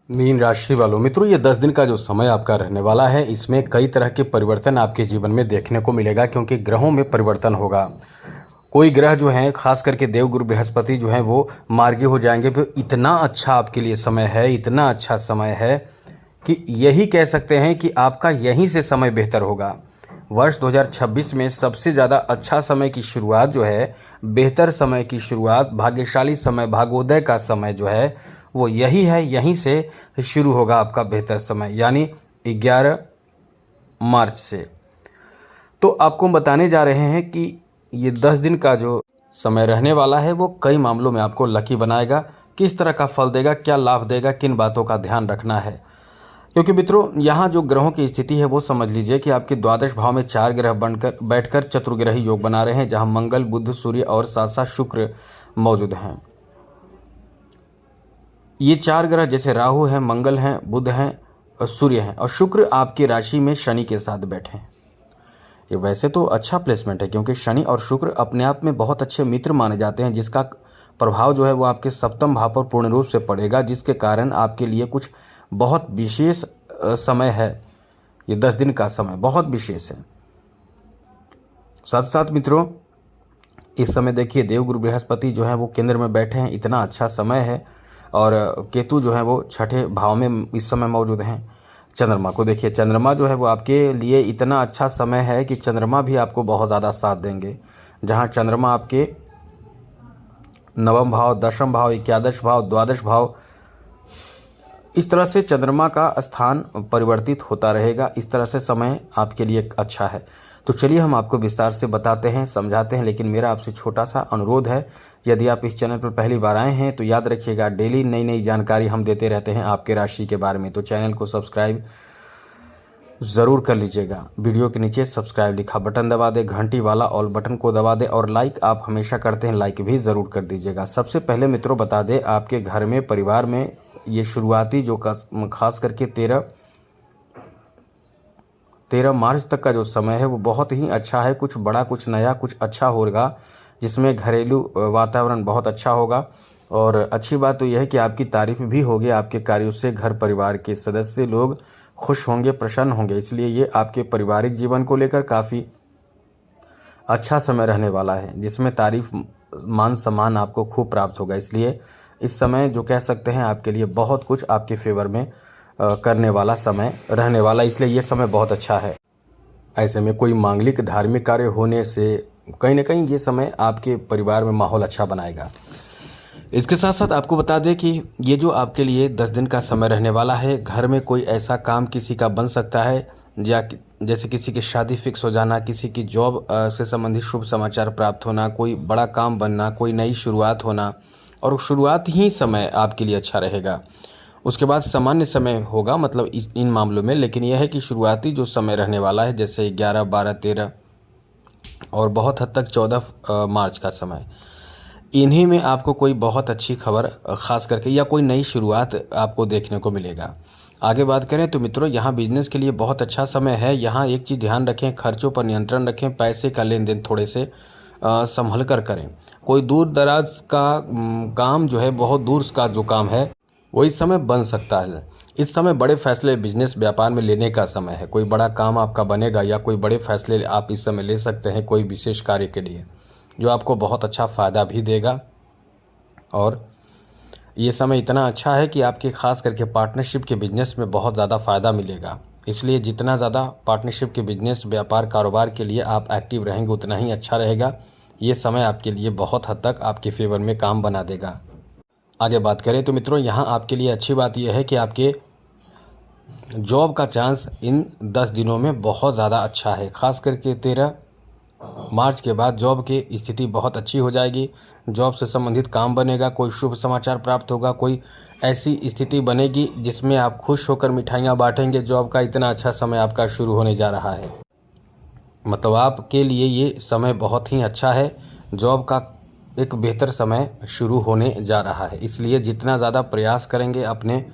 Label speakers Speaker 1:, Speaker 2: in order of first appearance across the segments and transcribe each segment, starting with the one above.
Speaker 1: Mean राशि वालों मित्रों, ये 10 दिन का जो समय आपका रहने वाला है, इसमें कई तरह के परिवर्तन आपके जीवन में देखने को मिलेगा, क्योंकि ग्रहों में परिवर्तन होगा। कोई ग्रह जो हैं, खास करके देवगुरु बृहस्पति जो हैं, वो मार्गी हो जाएंगे। फिर इतना अच्छा आपके लिए समय है, इतना अच्छा समय है कि यही कह सकते हैं कि आपका यहीं से समय बेहतर होगा। वर्ष 2026 में सबसे ज़्यादा अच्छा समय की शुरुआत जो है, बेहतर समय की शुरुआत, भाग्यशाली समय, भाग्योदय का समय जो है वो यही है। यहीं से शुरू होगा आपका बेहतर समय, यानी 11 मार्च से। तो आपको हम बताने जा रहे हैं कि ये 10 दिन का जो समय रहने वाला है वो कई मामलों में आपको लकी बनाएगा। किस तरह का फल देगा, क्या लाभ देगा, किन बातों का ध्यान रखना है, क्योंकि मित्रों यहाँ जो ग्रहों की स्थिति है वो समझ लीजिए कि आपके द्वादश भाव में 4 ग्रह बनकर बैठकर चतुर्ग्रही योग बना रहे हैं, जहां मंगल, बुध, सूर्य और साथ साथ शुक्र मौजूद हैं। ये 4 ग्रह जैसे राहु हैं, मंगल हैं, बुध हैं और सूर्य हैं, और शुक्र आपकी राशि में शनि के साथ बैठे हैं। ये वैसे तो अच्छा प्लेसमेंट है, क्योंकि शनि और शुक्र अपने आप में बहुत अच्छे मित्र माने जाते हैं, जिसका प्रभाव जो है वो आपके सप्तम भाव पर पूर्ण रूप से पड़ेगा, जिसके कारण आपके लिए कुछ बहुत विशेष समय है। ये 10 दिन का समय बहुत विशेष है। साथ साथ मित्रों, इस समय देखिए देवगुरु बृहस्पति जो है वो केंद्र में बैठे हैं, इतना अच्छा समय है। और केतु जो है वो छठे भाव में इस समय मौजूद हैं। चंद्रमा को देखिए, चंद्रमा जो है वो आपके लिए इतना अच्छा समय है कि चंद्रमा भी आपको बहुत ज़्यादा साथ देंगे। जहां चंद्रमा आपके नवम भाव, दशम भाव, एकादश भाव, द्वादश भाव, इस तरह से चंद्रमा का स्थान परिवर्तित होता रहेगा। इस तरह से समय आपके लिए अच्छा है। तो चलिए हम आपको विस्तार से बताते हैं, समझाते हैं, लेकिन मेरा आपसे छोटा सा अनुरोध है, यदि आप इस चैनल पर पहली बार आए हैं तो याद रखिएगा, डेली नई नई जानकारी हम देते रहते हैं आपके राशि के बारे में। तो चैनल को सब्सक्राइब ज़रूर कर लीजिएगा। वीडियो के नीचे सब्सक्राइब लिखा बटन दबा दे, घंटी वाला ऑल बटन को दबा दे, और लाइक आप हमेशा करते हैं, लाइक भी ज़रूर कर दीजिएगा। सबसे पहले मित्रों बता दें, आपके घर में, परिवार में ये शुरुआती जो खास करके 13 मार्च तक का जो समय है वो बहुत ही अच्छा है। कुछ बड़ा, कुछ नया, कुछ अच्छा होगा, जिसमें घरेलू वातावरण बहुत अच्छा होगा। और अच्छी बात तो यह है कि आपकी तारीफ भी होगी, आपके कार्यों से घर परिवार के सदस्य लोग खुश होंगे, प्रसन्न होंगे। इसलिए ये आपके पारिवारिक जीवन को लेकर काफ़ी अच्छा समय रहने वाला है, जिसमें तारीफ, मान सम्मान आपको खूब प्राप्त होगा। इसलिए इस समय जो कह सकते हैं आपके लिए बहुत कुछ आपके फेवर में करने वाला समय रहने वाला, इसलिए ये समय बहुत अच्छा है। ऐसे में कोई मांगलिक धार्मिक कार्य होने से कहीं ना कहीं ये समय आपके परिवार में माहौल अच्छा बनाएगा। इसके साथ साथ आपको बता दें कि ये जो आपके लिए 10 दिन का समय रहने वाला है, घर में कोई ऐसा काम किसी का बन सकता है, या जैसे किसी की शादी फिक्स हो जाना, किसी की जॉब से संबंधित शुभ समाचार प्राप्त होना, कोई बड़ा काम बनना, कोई नई शुरुआत होना, और शुरुआत ही समय आपके लिए अच्छा रहेगा। उसके बाद सामान्य समय होगा, मतलब इन मामलों में। लेकिन यह है कि शुरुआती जो समय रहने वाला है, जैसे 11, 12, 13 और बहुत हद तक 14 मार्च का समय, इन्हीं में आपको कोई बहुत अच्छी खबर खास करके या कोई नई शुरुआत आपको देखने को मिलेगा। आगे बात करें तो मित्रों, यहाँ बिजनेस के लिए बहुत अच्छा समय है। यहाँ एक चीज़ ध्यान रखें, खर्चों पर नियंत्रण रखें, पैसे का लेन देन थोड़े से संभल कर करें। कोई दूर दराज का काम जो है, बहुत दूर का जो काम है वो इस समय बन सकता है। इस समय बड़े फैसले बिजनेस व्यापार में लेने का समय है। कोई बड़ा काम आपका बनेगा, या कोई बड़े फैसले आप इस समय ले सकते हैं कोई विशेष कार्य के लिए, जो आपको बहुत अच्छा फ़ायदा भी देगा। और ये समय इतना अच्छा है कि आपके खास करके पार्टनरशिप के बिजनेस में बहुत ज़्यादा फ़ायदा मिलेगा। इसलिए जितना ज़्यादा पार्टनरशिप के बिजनेस, व्यापार, कारोबार के लिए आप एक्टिव रहेंगे, उतना ही अच्छा रहेगा। ये समय आपके लिए बहुत हद तक आपके फेवर में काम बना देगा। आगे बात करें तो मित्रों, यहाँ आपके लिए अच्छी बात यह है कि आपके जॉब का चांस इन 10 दिनों में बहुत ज़्यादा अच्छा है। खास करके 13 मार्च के बाद जॉब की स्थिति बहुत अच्छी हो जाएगी। जॉब से संबंधित काम बनेगा, कोई शुभ समाचार प्राप्त होगा, कोई ऐसी स्थिति बनेगी जिसमें आप खुश होकर मिठाइयाँ बांटेंगे। जॉब का इतना अच्छा समय आपका शुरू होने जा रहा है, मतलब आपके लिए ये समय बहुत ही अच्छा है। जॉब का एक बेहतर समय शुरू होने जा रहा है। इसलिए जितना ज़्यादा प्रयास करेंगे, अपने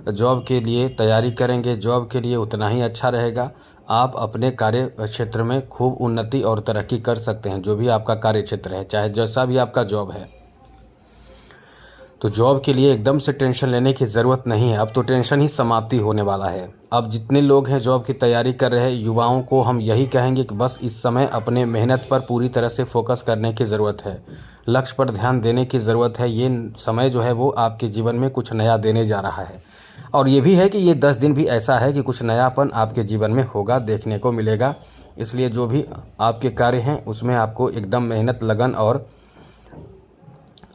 Speaker 1: जॉब के लिए तैयारी करेंगे, जॉब के लिए उतना ही अच्छा रहेगा। आप अपने कार्य क्षेत्र में खूब उन्नति और तरक्की कर सकते हैं, जो भी आपका कार्य क्षेत्र है, चाहे जैसा भी आपका जॉब है। तो जॉब के लिए एकदम से टेंशन लेने की ज़रूरत नहीं है। अब तो टेंशन ही समाप्ति होने वाला है। अब जितने लोग हैं जॉब की तैयारी कर रहे हैं, युवाओं को हम यही कहेंगे कि बस इस समय अपने मेहनत पर पूरी तरह से फोकस करने की ज़रूरत है, लक्ष्य पर ध्यान देने की ज़रूरत है। ये समय जो है वो आपके जीवन में कुछ नया देने जा रहा है। और ये भी है कि ये 10 दिन भी ऐसा है कि कुछ नयापन आपके जीवन में होगा, देखने को मिलेगा। इसलिए जो भी आपके कार्य हैं उसमें आपको एकदम मेहनत, लगन और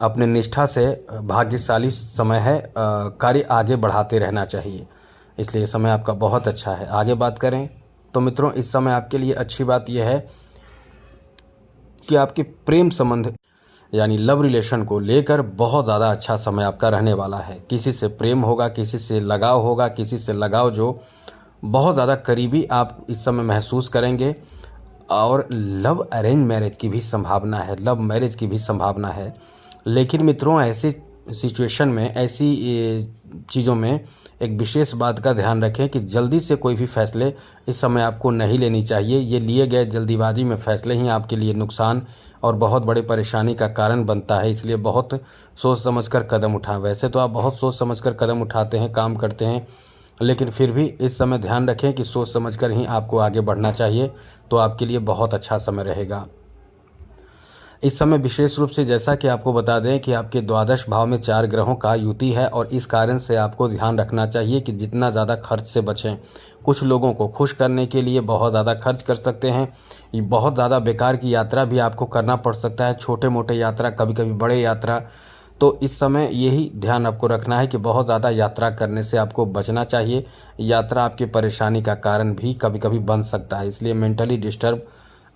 Speaker 1: अपने निष्ठा से भाग्यशाली समय है, कार्य आगे बढ़ाते रहना चाहिए। इसलिए समय आपका बहुत अच्छा है। आगे बात करें तो मित्रों, इस समय आपके लिए अच्छी बात यह है कि आपके प्रेम संबंध यानी लव रिलेशन को लेकर बहुत ज़्यादा अच्छा समय आपका रहने वाला है। किसी से प्रेम होगा, किसी से लगाव होगा, किसी से लगाव जो बहुत ज़्यादा करीबी आप इस समय महसूस करेंगे। और लव अरेंज मैरिज की भी संभावना है, लव मैरिज की भी संभावना है। लेकिन मित्रों, ऐसी सिचुएशन में, ऐसी चीज़ों में एक विशेष बात का ध्यान रखें कि जल्दी से कोई भी फैसले इस समय आपको नहीं लेनी चाहिए। ये लिए गए जल्दीबाजी में फैसले ही आपके लिए नुकसान और बहुत बड़ी परेशानी का कारण बनता है। इसलिए बहुत सोच समझकर कदम उठाएं। वैसे तो आप बहुत सोच समझकर कदम उठाते हैं, काम करते हैं, लेकिन फिर भी इस समय ध्यान रखें कि सोच समझकर ही आपको आगे बढ़ना चाहिए, तो आपके लिए बहुत अच्छा समय रहेगा। इस समय विशेष रूप से जैसा कि आपको बता दें कि आपके द्वादश भाव में 4 ग्रहों का युति है और इस कारण से आपको ध्यान रखना चाहिए कि जितना ज़्यादा खर्च से बचें। कुछ लोगों को खुश करने के लिए बहुत ज़्यादा खर्च कर सकते हैं। बहुत ज़्यादा बेकार की यात्रा भी आपको करना पड़ सकता है, छोटे मोटे यात्रा, कभी कभी बड़े यात्रा। तो इस समय यही ध्यान आपको रखना है कि बहुत ज़्यादा यात्रा करने से आपको बचना चाहिए। यात्रा आपकी परेशानी का कारण भी कभी कभी बन सकता है। इसलिए मेंटली डिस्टर्ब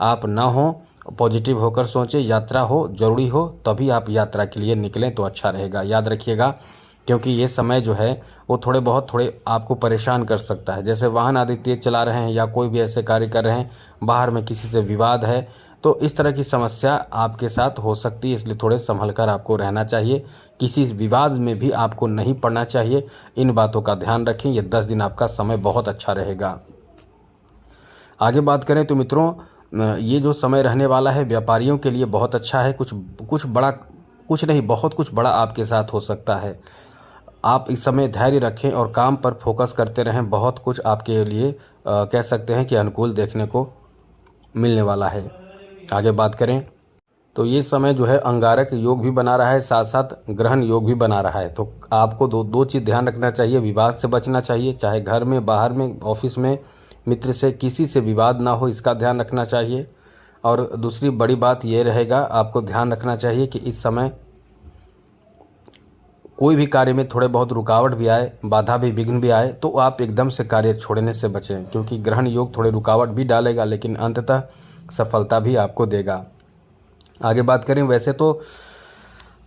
Speaker 1: आप ना हो, पॉजिटिव होकर सोचें। यात्रा हो, ज़रूरी हो, तभी आप यात्रा के लिए निकलें तो अच्छा रहेगा। याद रखिएगा, क्योंकि ये समय जो है वो थोड़े आपको परेशान कर सकता है। जैसे वाहन आदि तेज़ चला रहे हैं या कोई भी ऐसे कार्य कर रहे हैं, बाहर में किसी से विवाद है, तो इस तरह की समस्या आपके साथ हो सकती है। इसलिए थोड़े संभल कर आपको रहना चाहिए। किसी विवाद में भी आपको नहीं पड़ना चाहिए। इन बातों का ध्यान रखें। ये 10 दिन आपका समय बहुत अच्छा रहेगा। आगे बात करें तो मित्रों, ये जो समय रहने वाला है व्यापारियों के लिए बहुत अच्छा है। कुछ नहीं, बहुत कुछ बड़ा आपके साथ हो सकता है। आप इस समय धैर्य रखें और काम पर फोकस करते रहें। बहुत कुछ आपके लिए कह सकते हैं कि अनुकूल देखने को मिलने वाला है। आगे बात करें तो ये समय जो है अंगारक योग भी बना रहा है, साथ साथ ग्रहण योग भी बना रहा है। तो आपको दो चीज़ ध्यान रखना चाहिए। विवाद से बचना चाहिए, चाहे घर में, बाहर में, ऑफिस में, मित्र से, किसी से विवाद ना हो, इसका ध्यान रखना चाहिए। और दूसरी बड़ी बात यह रहेगा, आपको ध्यान रखना चाहिए कि इस समय कोई भी कार्य में थोड़े बहुत रुकावट भी आए, बाधा भी, विघ्न भी आए, तो आप एकदम से कार्य छोड़ने से बचें, क्योंकि ग्रहण योग थोड़े रुकावट भी डालेगा लेकिन अंततः सफलता भी आपको देगा। आगे बात करें, वैसे तो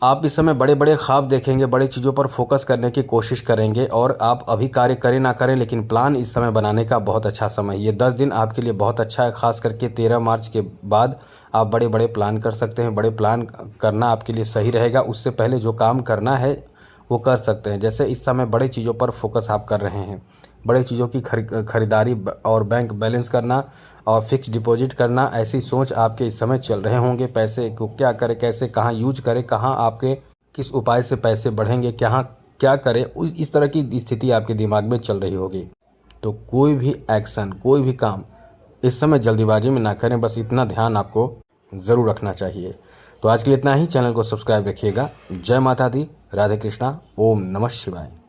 Speaker 1: आप इस समय बड़े बड़े ख्वाब देखेंगे, बड़ी चीज़ों पर फोकस करने की कोशिश करेंगे और आप अभी कार्य करें ना करें, लेकिन प्लान इस समय बनाने का बहुत अच्छा समय है। ये 10 दिन आपके लिए बहुत अच्छा है। खास करके 13 मार्च के बाद आप बड़े बड़े प्लान कर सकते हैं। बड़े प्लान करना आपके लिए सही रहेगा। उससे पहले जो काम करना है वो कर सकते हैं। जैसे इस समय बड़े चीज़ों पर फोकस आप कर रहे हैं, बड़े चीज़ों की खरीदारी और बैंक बैलेंस करना और फिक्स डिपॉजिट करना, ऐसी सोच आपके इस समय चल रहे होंगे। पैसे को क्या करें, कैसे, कहाँ यूज करें, कहाँ आपके किस उपाय से पैसे बढ़ेंगे, क्या करें, इस तरह की स्थिति आपके दिमाग में चल रही होगी। तो कोई भी एक्शन, कोई भी काम इस समय जल्दीबाजी में ना करें। बस इतना ध्यान आपको ज़रूर रखना चाहिए। तो आज के लिए इतना ही। चैनल को सब्सक्राइब रखिएगा। जय माता दी, राधे कृष्णा, ओम नमः शिवाय।